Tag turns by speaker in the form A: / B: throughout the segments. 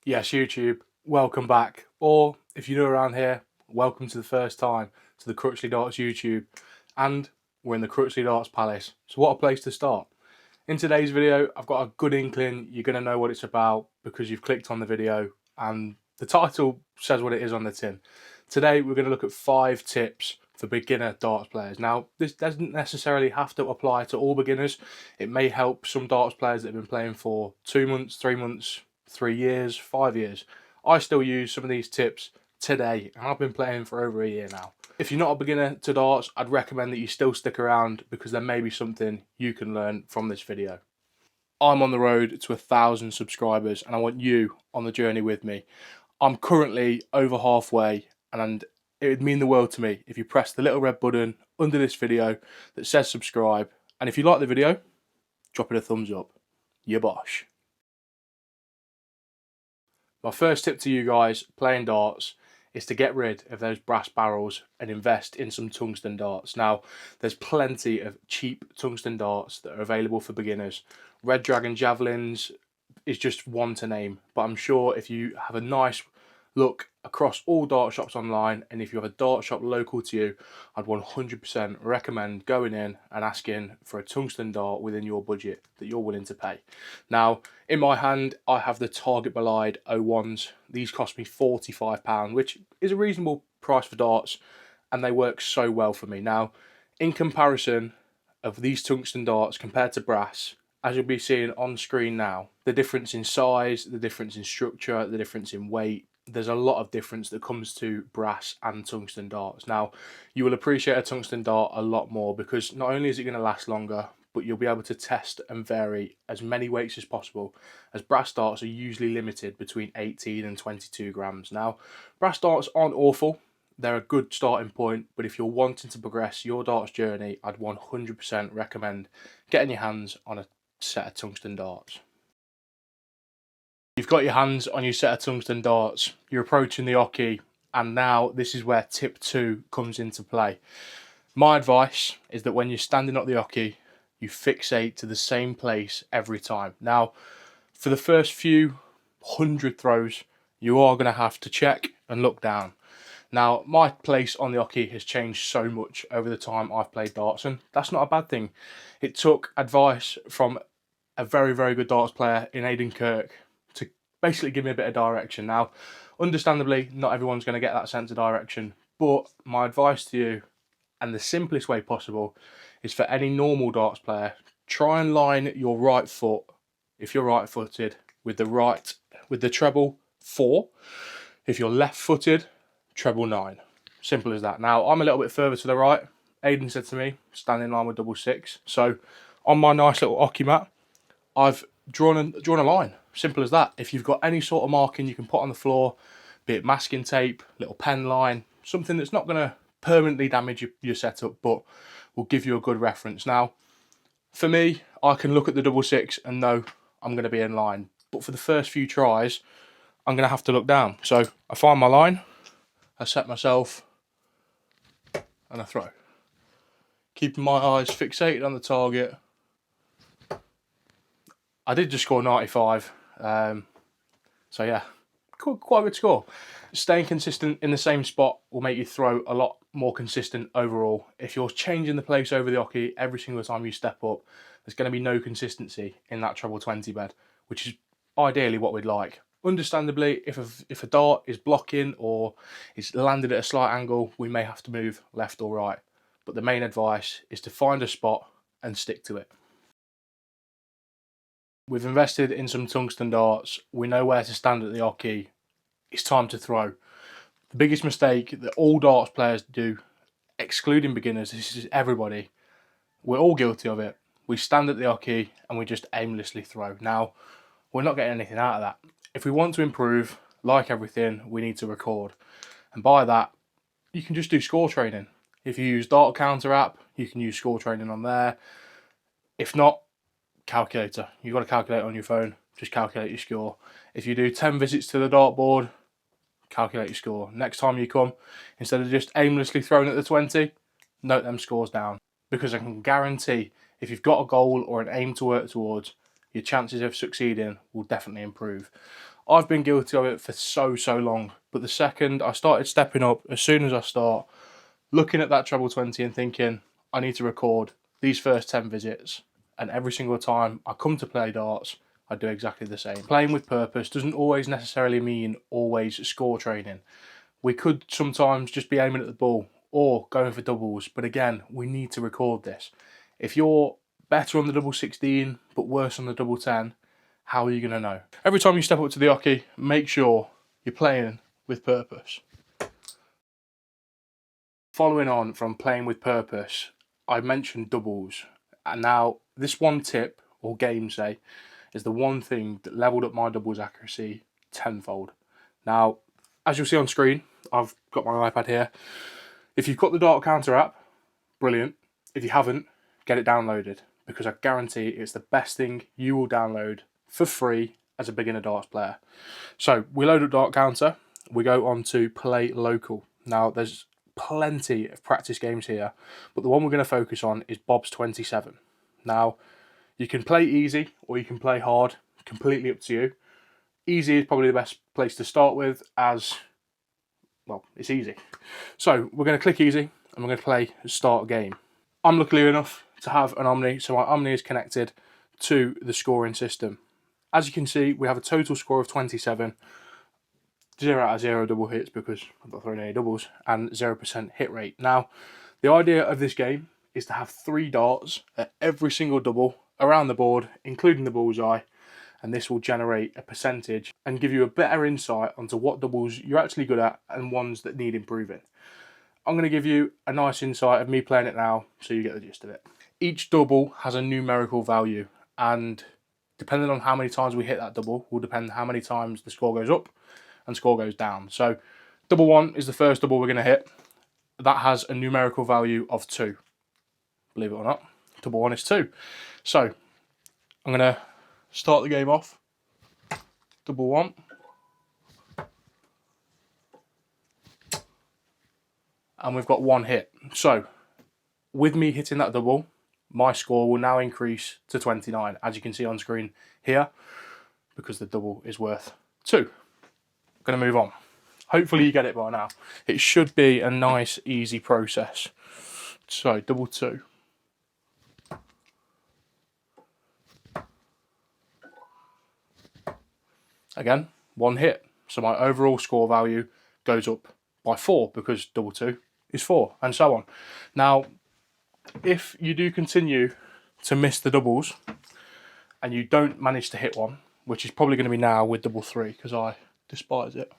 A: Yes, YouTube, welcome back. Or if you're new around here, welcome to the first time to the Crutchley Darts YouTube. And we're in the Crutchley Darts Palace. So what a place to start. In today's video, I've got a good inkling you're going to know what it's about because you've clicked on the video and the title says what it is on the tin. Today, we're going to look at 5 tips for beginner darts players. Now, this doesn't necessarily have to apply to all beginners. It may help some darts players that have been playing for 2 months, 3 months, 3 years, 5 years. I still use some of these tips today and I've been playing for over a year now. If you're not a beginner to darts, I'd recommend that you still stick around because there may be something you can learn from this video. I'm on the road to 1,000 subscribers and I want you on the journey with me. I'm currently over halfway and it would mean the world to me if you press the little red button under this video that says subscribe, and if you like the video, drop it a thumbs up. You're Bosh. My first tip to you guys playing darts is to get rid of those brass barrels and invest in some tungsten darts. Now, there's plenty of cheap tungsten darts that are available for beginners. Red Dragon Javelins is just one to name, but I'm sure if you have a nice look across all dart shops online, and if you have a dart shop local to you, I'd 100% recommend going in and asking for a tungsten dart within your budget that you're willing to pay. Now, in my hand, I have the Target Belied 01s. These cost me £45, which is a reasonable price for darts, and they work so well for me. Now, in comparison of these tungsten darts compared to brass, as you'll be seeing on screen now, the difference in size, the difference in structure, the difference in weight, there's a lot of difference that comes to brass and tungsten darts. Now, you will appreciate a tungsten dart a lot more because not only is it going to last longer, but you'll be able to test and vary as many weights as possible, as brass darts are usually limited between 18 and 22 grams. Now, brass darts aren't awful. They're a good starting point, but if you're wanting to progress your darts journey, I'd 100% recommend getting your hands on a set of tungsten darts. You've got your hands on your set of tungsten darts, you're approaching the oche, and now this is where tip 2 comes into play. My advice is that when you're standing at the oche, you fixate to the same place every time. Now, for the first few 100 throws, you are going to have to check and look down. Now, my place on the oche has changed so much over the time I've played darts, and that's not a bad thing. It took advice from a very, very good darts player in Aidan Kirk to basically give me a bit of direction. Now, understandably, not everyone's going to get that sense of direction, but my advice to you, and the simplest way possible, is for any normal darts player, try and line your right foot, if you're right-footed, with the treble 4. If you're left-footed, treble 9. Simple as that. Now, I'm a little bit further to the right. Aidan said to me, stand in line with double 6. So, on my nice little oche mat, I've drawn a line. Simple as that. If you've got any sort of marking you can put on the floor, be it masking tape, little pen line, something that's not going to permanently damage your setup, but will give you a good reference. Now, for me, I can look at the double 6 and know I'm going to be in line. But for the first few tries, I'm going to have to look down. So I find my line, I set myself, and I throw. Keeping my eyes fixated on the target. I did just score 95, so yeah, quite a good score. Staying consistent in the same spot will make you throw a lot more consistent overall. If you're changing the place over the oche every single time you step up, there's going to be no consistency in that treble 20 bed, which is ideally what we'd like. Understandably, if a dart is blocking or is landed at a slight angle, we may have to move left or right. But the main advice is to find a spot and stick to it. We've invested in some tungsten darts. We know where to stand at the oche. It's time to throw. The biggest mistake that all darts players do, excluding beginners, this is everybody, we're all guilty of it. We stand at the oche and we just aimlessly throw. Now, we're not getting anything out of that. If we want to improve, like everything, we need to record. And by that, you can just do score training. If you use Dart Counter app, you can use score training on there. If not, calculator. You've got a calculator on your phone, just calculate your score. If you do 10 visits to the dartboard, calculate your score. Next time you come, instead of just aimlessly throwing at the 20, note them scores down. Because I can guarantee if you've got a goal or an aim to work towards, your chances of succeeding will definitely improve. I've been guilty of it for so long, but the second I started stepping up, as soon as I start looking at that treble 20 and thinking, I need to record these first 10 visits, and every single time I come to play darts, I do exactly the same. Playing with purpose doesn't always necessarily mean always score training. We could sometimes just be aiming at the ball or going for doubles, but again, we need to record this. If you're better on the double 16 but worse on the double 10, how are you going to know? Every time you step up to the hockey, make sure you're playing with purpose. Following on from playing with purpose, I mentioned doubles, and now this one tip, or game say, is the one thing that leveled up my doubles accuracy tenfold. Now, as you'll see on screen, I've got my iPad here. If you've got the Dart Counter app, brilliant. If you haven't, get it downloaded, because I guarantee it's the best thing you will download for free as a beginner darts player. So we load up Dart Counter, we go on to play local. Now there's plenty of practice games here, but the one we're going to focus on is Bob's 27. Now you can play easy or you can play hard, completely up to you. Easy is probably the best place to start with, as well, it's easy. So we're going to click easy and we're going to play start game. I'm lucky enough to have an Omni, so my Omni is connected to the scoring system. As you can see, we have a total score of 27, 0 out of 0 double hits because I'm not throwing any doubles, and 0% hit rate. Now, the idea of this game is to have 3 darts at every single double around the board, including the bullseye, and this will generate a percentage and give you a better insight onto what doubles you're actually good at and ones that need improving. I'm going to give you a nice insight of me playing it now so you get the gist of it. Each double has a numerical value, and depending on how many times we hit that double will depend how many times the score goes up and score goes down. So double 1 is the first double we're going to hit. That has a numerical value of 2. Believe it or not, double 1 is 2. So I'm going to start the game off. Double 1. And we've got 1 hit. So with me hitting that double, my score will now increase to 29, as you can see on screen here, because the double is worth 2. I'm going to move on. Hopefully you get it by now. It should be a nice, easy process. So double 2. Again, 1 hit. So my overall score value goes up by 4 because double 2 is 4, and so on. Now, if you do continue to miss the doubles and you don't manage to hit one, which is probably going to be now with double 3 because I despise it.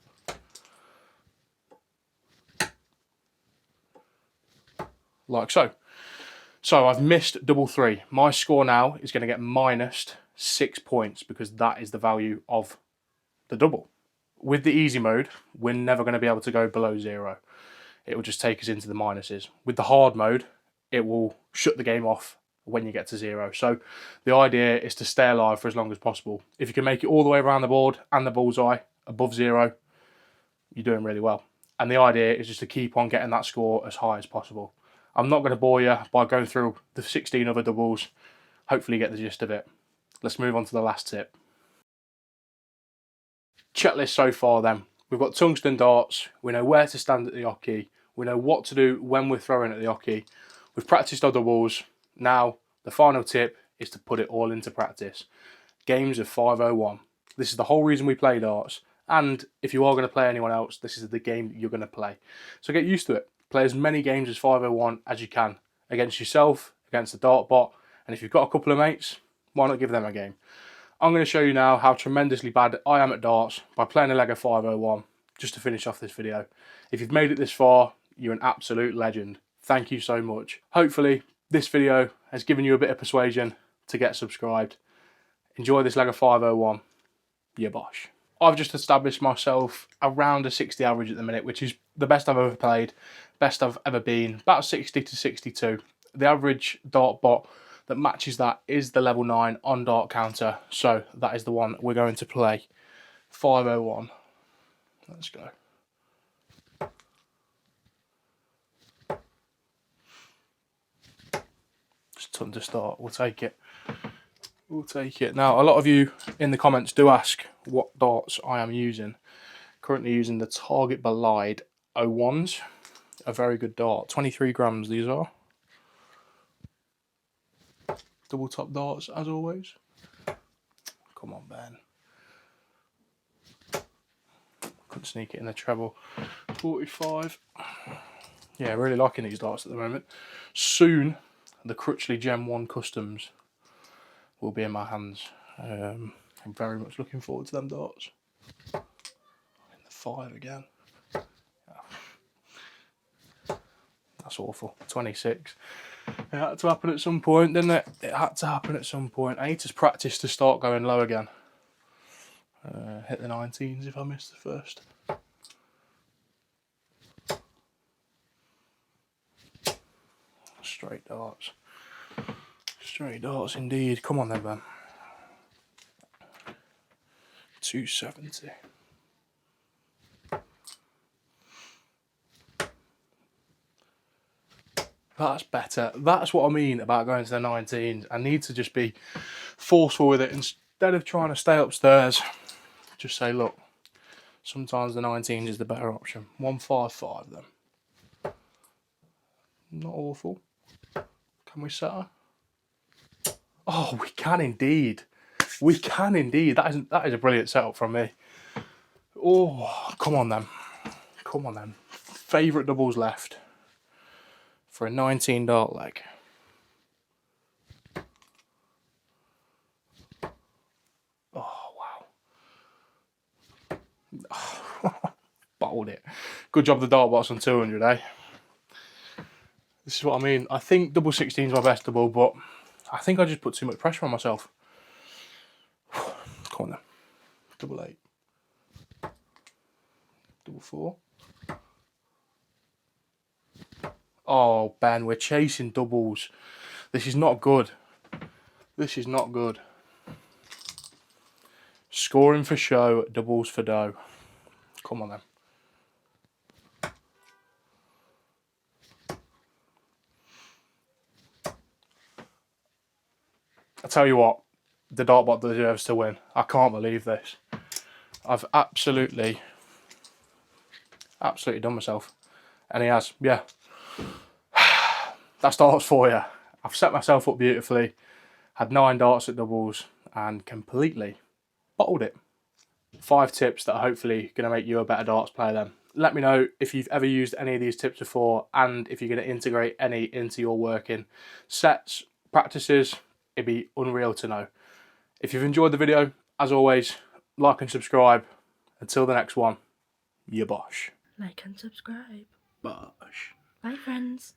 A: Like so. So I've missed double 3. My score now is going to get minus 6 points because that is the value of the double. With the easy mode, we're never going to be able to go below 0. It will just take us into the minuses. With the hard mode, it will shut the game off when you get to 0. So the idea is to stay alive for as long as possible. If you can make it all the way around the board and the bullseye above 0, you're doing really well. And the idea is just to keep on getting that score as high as possible. I'm not going to bore you by going through the 16 other doubles. Hopefully you get the gist of it. Let's move on to the last tip. Checklist so far then. We've got tungsten darts. We know where to stand at the hockey. We know what to do when we're throwing at the hockey. We've practiced our doubles. Now, the final tip is to put it all into practice. Games of 501. This is the whole reason we play darts. And if you are going to play anyone else, this is the game that you're going to play. So get used to it. Play as many games as 501 as you can. Against yourself, against the dart bot. And if you've got a couple of mates, why not give them a game? I'm going to show you now how tremendously bad I am at darts by playing a leg of 501, just to finish off this video. If you've made it this far, you're an absolute legend. Thank you so much. Hopefully, this video has given you a bit of persuasion to get subscribed. Enjoy this leg of 501. Yeah, BOSH. I've just established myself around a 60 average at the minute, which is the best I've ever played, best I've ever been, about 60 to 62. The average dart bot that matches that is the level 9 on Dart Counter, so that is the one we're going to play. 501. Let's go. Just ton to start, we'll take it. We'll take it. Now, a lot of you in the comments do ask what darts I am using. Currently using the Target Belide 01s. A very good dart. 23 grams these are. Double top darts as always. Come on, Ben. Couldn't sneak it in the treble. 45. Yeah, really liking these darts at the moment. Soon, the Crutchley Gem 1 Customs will be in my hands. I'm very much looking forward to them darts. In the 5 again. That's awful. 26. It had to happen at some point, didn't it? It had to happen at some point. I need to practice to start going low again. Hit the 19s if I miss the first. Straight darts. Straight darts indeed. Come on then, Ben. 270. That's better. That's what I mean about going to the 19s. I need to just be forceful with it instead of trying to stay upstairs. Just say, look, sometimes the 19s is the better option. 155 then. Not awful. Can we set her? Oh, we can indeed. We can indeed. That is a brilliant setup from me. Oh, come on then. Come on then. Favourite doubles left for a 19 dart leg. Oh, wow. Bottled it. Good job the dart box on 200, eh? This is what I mean. I think double 16 is my best double, but I think I just put too much pressure on myself. Come on then. Double 8. Double 4. Oh, Ben, we're chasing doubles. This is not good. This is not good. Scoring for show, doubles for dough. Come on then. I tell you what, the dartbot deserves to win. I can't believe this. I've absolutely done myself. And he has, yeah. That's darts for you. I've set myself up beautifully, had 9 darts at doubles, and completely bottled it. 5 tips that are hopefully going to make you a better darts player then. Let me know if you've ever used any of these tips before, and if you're going to integrate any into your working sets, practices. It'd be unreal to know. If you've enjoyed the video, as always, like and subscribe. Until the next one, you're Bosh.
B: Like and subscribe.
A: Bosh.
B: Bye, friends.